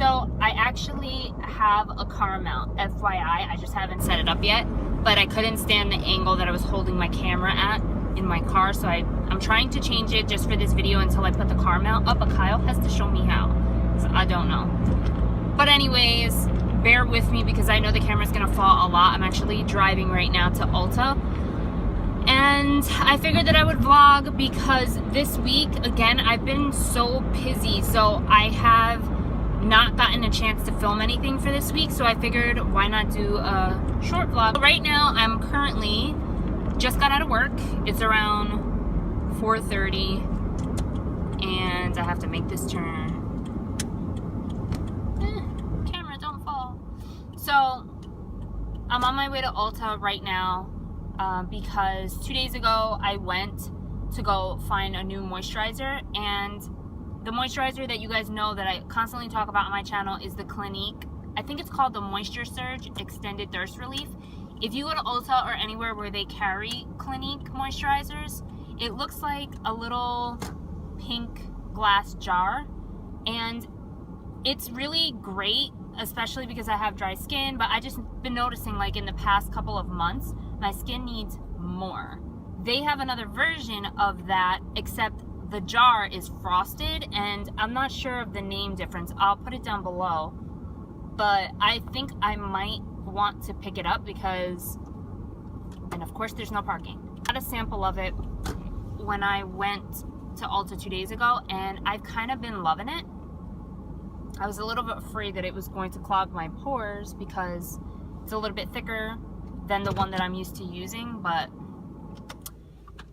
So I actually have a car mount, FYI. I just haven't set it up yet, but I couldn't stand the angle that I was holding my camera at in my car, so I'm trying to change it just for this video until I put the car mount up, but Kyle has to show me how, so I don't know. But anyways, bear with me because I know the camera's gonna fall a lot. I'm actually driving right now to Ulta, and I figured that I would vlog because this week, again, I've been so busy, so I have not gotten a chance to film anything for this week, so I figured why not do a short vlog. Right now, I'm currently just got out of work. It's around 4:30, and I have to make this turn. Camera, don't fall. So, I'm on my way to Ulta right now because 2 days ago, I went to go find a new moisturizer, and the moisturizer that you guys know that I constantly talk about on my channel is the Clinique. I think it's called the Moisture Surge Extended Thirst Relief. If you go to Ulta or anywhere where they carry Clinique moisturizers, it looks like a little pink glass jar, and it's really great, especially because I have dry skin, but I just been noticing like in the past couple of months, my skin needs more. They have another version of that, except the jar is frosted, and I'm not sure of the name difference. I'll put it down below, but I think I might want to pick it up because, and of course there's no parking. I got a sample of it when I went to Ulta 2 days ago, and I've kind of been loving it. I was a little bit afraid that it was going to clog my pores because it's a little bit thicker than the one that I'm used to using, but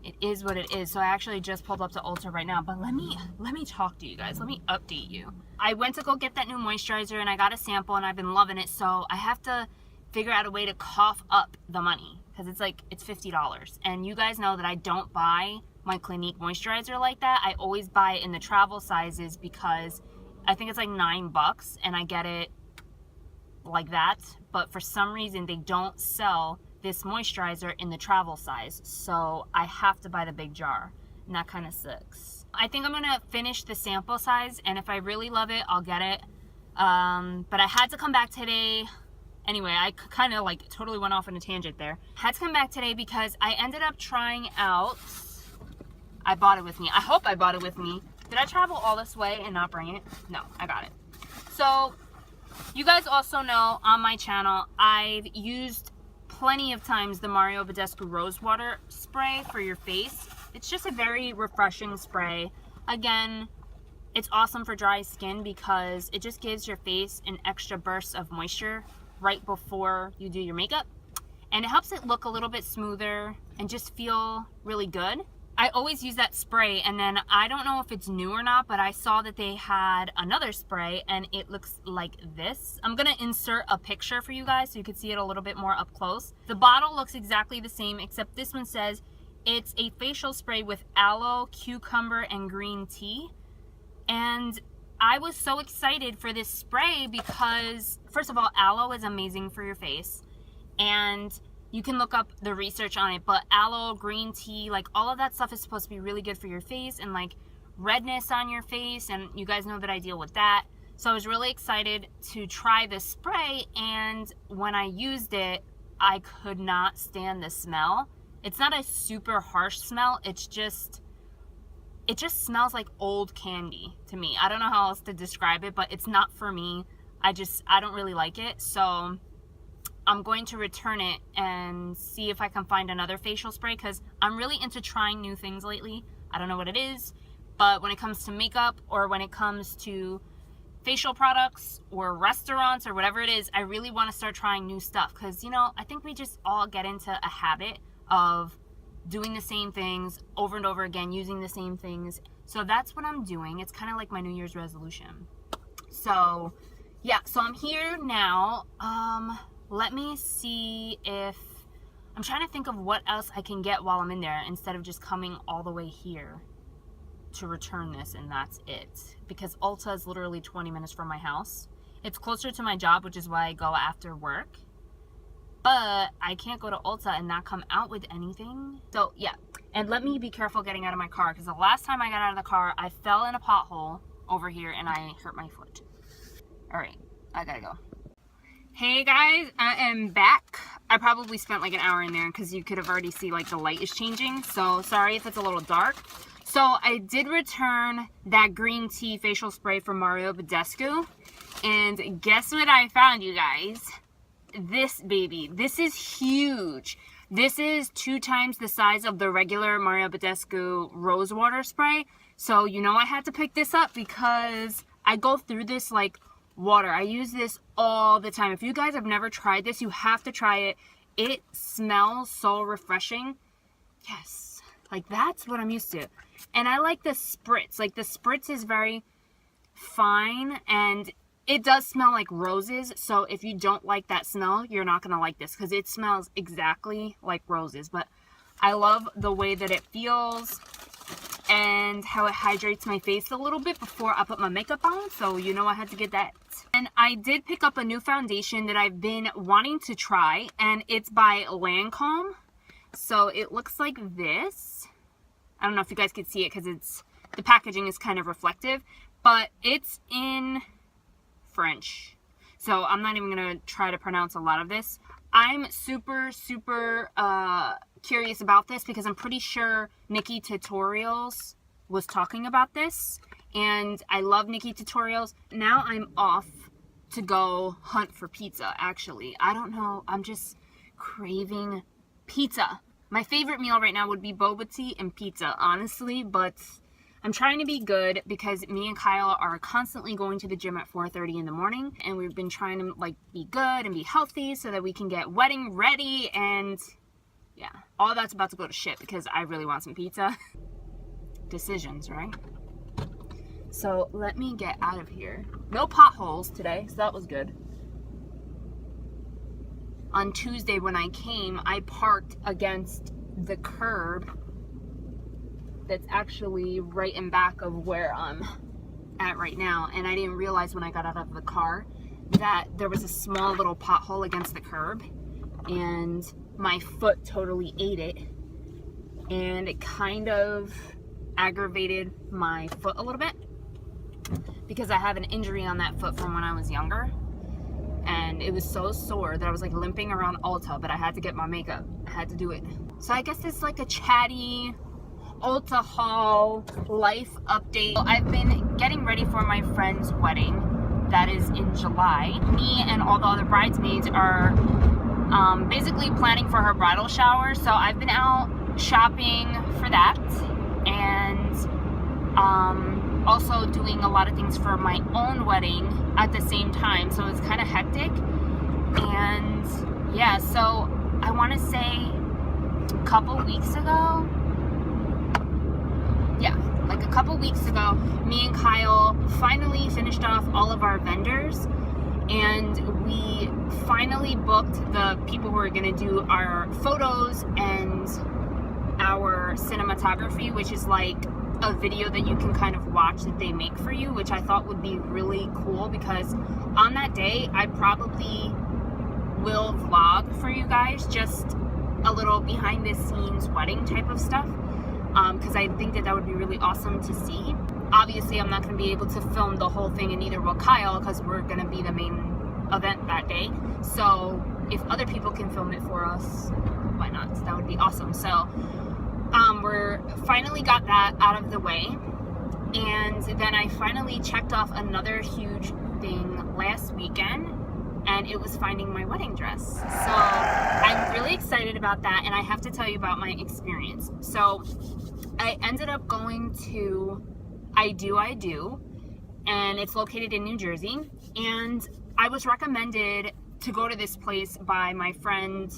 it is what it is. So I actually just pulled up to Ulta right now, but let me talk to you guys. Let me update you. I went to go get that new moisturizer, and I got a sample, and I've been loving it. So I have to figure out a way to cough up the money because it's $50. And you guys know that I don't buy my Clinique moisturizer like that. I always buy it in the travel sizes because I think it's like $9 and I get it like that. But for some reason, they don't sell this moisturizer in the travel size, so I have to buy the big jar, and that kind of sucks. I think I'm gonna finish the sample size, and if I really love it, I'll get it. But I had to come back today. Anyway, I kind of like totally went off on a tangent there. Had to come back today because I ended up trying out, I bought it with me. I hope I bought it with me. Did I travel all this way and not bring it? No, I got it. So you guys also know on my channel, I've used plenty of times the Mario Badescu Rose Water Spray for your face. It's just a very refreshing spray. Again, it's awesome for dry skin because it just gives your face an extra burst of moisture right before you do your makeup, and it helps it look a little bit smoother and just feel really good. I always use that spray, and then I don't know if it's new or not, but I saw that they had another spray and it looks like this. I'm gonna insert a picture for you guys so you can see it a little bit more up close. The bottle looks exactly the same, except this one says it's a facial spray with aloe, cucumber, and green tea. And I was so excited for this spray because, first of all, aloe is amazing for your face, and you can look up the research on it, but aloe, green tea, like all of that stuff is supposed to be really good for your face and like redness on your face, and you guys know that I deal with that. So I was really excited to try this spray, and when I used it, I could not stand the smell. It's not a super harsh smell, it just smells like old candy to me. I don't know how else to describe it, but it's not for me. I don't really like it, so I'm going to return it and see if I can find another facial spray because I'm really into trying new things lately. I don't know what it is, but when it comes to makeup or when it comes to facial products or restaurants or whatever it is, I really want to start trying new stuff because, you know, I think we just all get into a habit of doing the same things over and over again, using the same things. So that's what I'm doing. It's kind of like my New Year's resolution. So yeah, so I'm here now. Let me see if, I'm trying to think of what else I can get while I'm in there instead of just coming all the way here to return this and that's it. Because Ulta is literally 20 minutes from my house. It's closer to my job, which is why I go after work. But I can't go to Ulta and not come out with anything. So yeah, and let me be careful getting out of my car because the last time I got out of the car, I fell in a pothole over here and I hurt my foot. All right, I gotta go. Hey guys, I am back. I probably spent like an hour in there because you could have already see like the light is changing. So sorry if it's a little dark. So I did return that green tea facial spray from Mario Badescu. And guess what I found, you guys? This baby. This is huge. This is 2 times the size of the regular Mario Badescu rose water spray. So you know I had to pick this up because I go through this like water. I use this all the time. If you guys have never tried this, you have to try it. It smells so refreshing. Yes, like that's what I'm used to. And I like the spritz. Like the spritz is very fine and it does smell like roses. So if you don't like that smell, you're not gonna like this because it smells exactly like roses. But I love the way that it feels and how it hydrates my face a little bit before I put my makeup on. So you know I had to get that. And I did pick up a new foundation that I've been wanting to try, and it's by LANCôME. So it looks like this. I don't know if you guys can see it because the packaging is kind of reflective, but it's in French. So I'm not even gonna try to pronounce a lot of this. I'm super curious about this because I'm pretty sure Nikki Tutorials was talking about this, and I love Nikki Tutorials. Now I'm off to go hunt for pizza. Actually, I don't know, I'm just craving pizza. My favorite meal right now would be boba tea and pizza, honestly, but I'm trying to be good because me and Kyle are constantly going to the gym at 4:30 in the morning, and we've been trying to like be good and be healthy so that we can get wedding ready. And yeah, all that's about to go to shit because I really want some pizza. Decisions, right? So let me get out of here. No potholes today, so that was good. On Tuesday when I came, I parked against the curb that's actually right in back of where I'm at right now, and I didn't realize when I got out of the car that there was a small little pothole against the curb, and my foot totally ate it, and it kind of aggravated my foot a little bit because I have an injury on that foot from when I was younger, and it was so sore that I was like limping around Ulta, but I had to get my makeup. I had to do it. So I guess it's like a chatty Ulta haul life update. I've been getting ready for my friend's wedding that is in July. Me and all the other bridesmaids are basically planning for her bridal shower, so I've been out shopping for that and also doing a lot of things for my own wedding at the same time, so it's kind of hectic. And yeah, so I want to say a couple weeks ago, me and Kyle finally finished off all of our vendors, and we finally booked the people who are going to do our photos and our cinematography, which is like a video that you can kind of watch that they make for you, which I thought would be really cool because on that day I probably will vlog for you guys just a little behind the scenes wedding type of stuff. Because I think that would be really awesome to see. Obviously, I'm not going to be able to film the whole thing, and neither will Kyle, because we're going to be the main event that day. So if other people can film it for us, why not? That would be awesome. So we're finally got that out of the way, and then I finally checked off another huge thing last weekend, and it was finding my wedding dress. So I'm really excited about that, and I have to tell you about my experience. So I ended up going to Idole, and it's located in New Jersey, and I was recommended to go to this place by my friend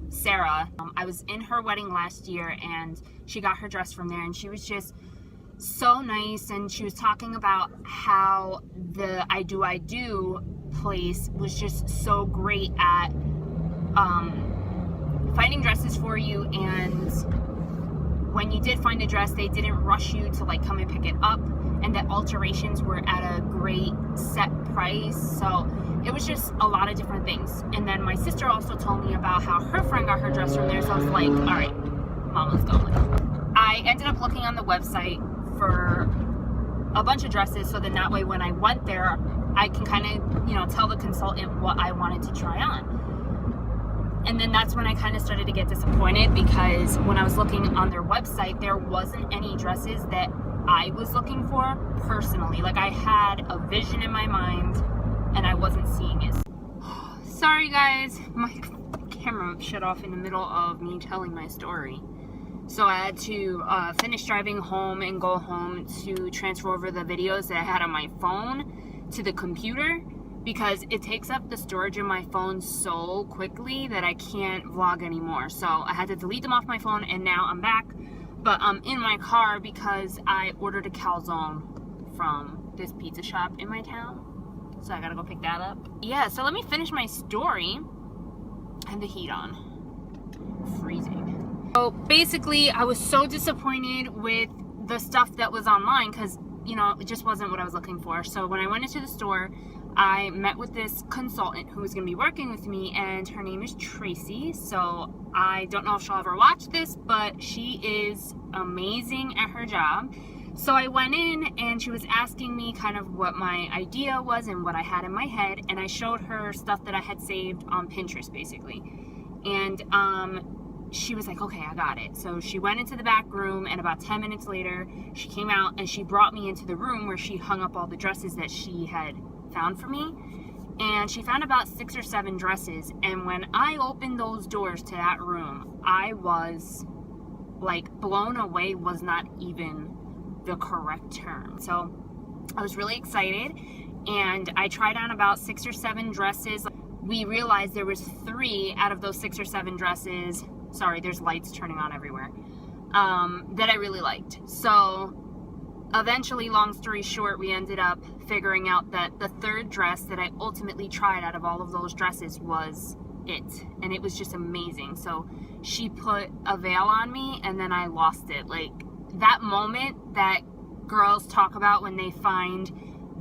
Sarah. I was in her wedding last year, and she got her dress from there, and she was just so nice, and she was talking about how the Idole place was just so great at finding dresses for you, and when you did find a dress, they didn't rush you to like come and pick it up, and that alterations were at a great set price. So it was just a lot of different things. And then my sister also told me about how her friend got her dress from there, so I was like, all right, mama's going. I ended up looking on the website for a bunch of dresses, so then that way when I went there, I can kind of, you know, tell the consultant what I wanted to try on. And then that's when I kind of started to get disappointed, because when I was looking on their website, there wasn't any dresses that I was looking for personally. Like, I had a vision in my mind and I wasn't seeing it. Sorry guys, my camera shut off in the middle of me telling my story. So I had to finish driving home and go home to transfer over the videos that I had on my phone to the computer, because it takes up the storage in my phone so quickly that I can't vlog anymore. So I had to delete them off my phone, and now I'm back. But I'm in my car because I ordered a calzone from this pizza shop in my town. So I gotta go pick that up. Yeah, so let me finish my story. I have the heat on. Freezing. So basically, I was so disappointed with the stuff that was online, because, you know, it just wasn't what I was looking for. So when I went into the store, I met with this consultant who was going to be working with me, and her name is Tracy. So I don't know if she'll ever watch this, but she is amazing at her job. So I went in and she was asking me kind of what my idea was and what I had in my head, and I showed her stuff that I had saved on Pinterest basically. And she was like, okay, I got it. So she went into the back room, and about 10 minutes later she came out and she brought me into the room where she hung up all the dresses that she had found for me. And she found about 6 or 7 dresses, and when I opened those doors to that room, I was like blown away, was not even the correct term. So I was really excited, and I tried on about 6 or 7 dresses. We realized there was 3 out of those 6 or 7 dresses, sorry, there's lights turning on everywhere, that I really liked. So eventually, long story short, we ended up figuring out that the 3rd dress that I ultimately tried out of all of those dresses was it, and it was just amazing. So she put a veil on me, and then I lost it. Like, that moment that girls talk about when they find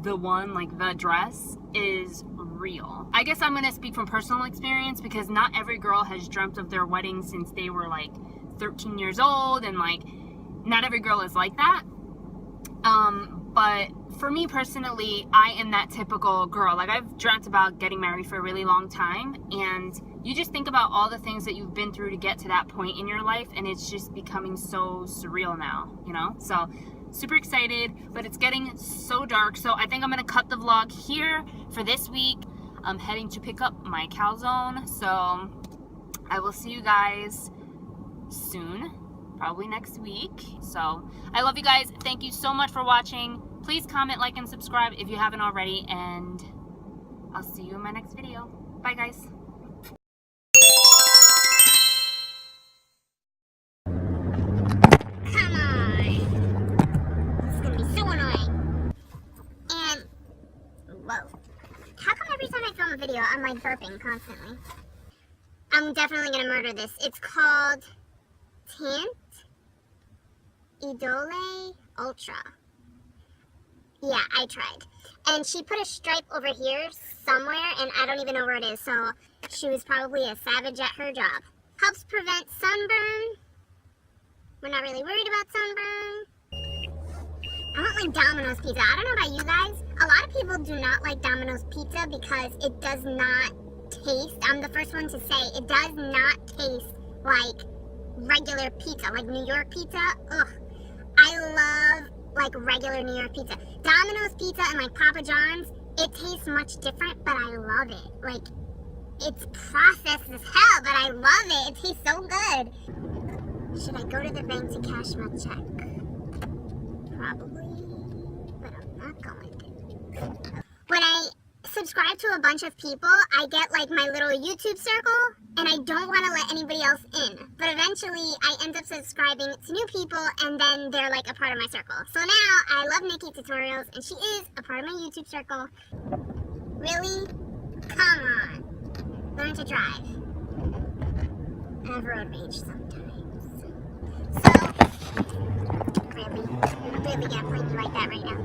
the one, like the dress, is real. I guess I'm gonna speak from personal experience, because not every girl has dreamt of their wedding since they were like 13 years old, and like not every girl is like that. But for me personally, I am that typical girl. Like, I've dreamt about getting married for a really long time, and you just think about all the things that you've been through to get to that point in your life, and it's just becoming so surreal now, you know? So super excited, but it's getting so dark, so I think I'm gonna cut the vlog here for this week. I'm heading to pick up my calzone, so I will see you guys soon, probably next week. So I love you guys. Thank you so much for watching. Please comment, like, and subscribe if you haven't already, and I'll see you in my next video. Bye guys. Come on. This is gonna be so annoying. And whoa. How come every time I film a video I'm like burping constantly? I'm definitely gonna murder this. It's called Teint Idole Ultra. Yeah, I tried. And she put a stripe over here somewhere, and I don't even know where it is, so she was probably a savage at her job. Helps prevent sunburn. We're not really worried about sunburn. I want like Domino's pizza. I don't know about you guys. A lot of people do not like Domino's pizza because it does not taste, I'm the first one to say, it does not taste like regular pizza, like New York pizza. Ugh. I love like regular New York pizza. Domino's pizza and like Papa John's, it tastes much different, but I love it. Like, it's processed as hell, but I love it. It tastes so good. Should I go to the bank to cash my check? Probably, but I'm not going to. When I subscribe to a bunch of people, I get like my little YouTube circle, and I don't want to let anybody else in. But eventually, I end up subscribing to new people, and then they're like a part of my circle. So now, I love Nikki Tutorials, and she is a part of my YouTube circle. Really? Come on. Learn to drive. I have road rage sometimes. So, really gonna point you like that right now.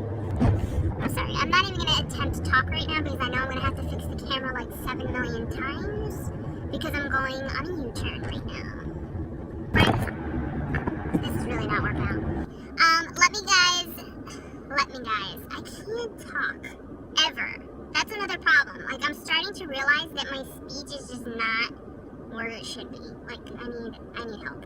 I'm sorry, I'm not even gonna attempt to talk right now because I know I'm gonna have to fix the camera like 7 million times because I'm going on a U-turn right now. Right? This is really not working out. Let me guys, I can't talk, ever. another problem. Like, I'm starting to realize that my speech is just not where it should be. Like, I need help.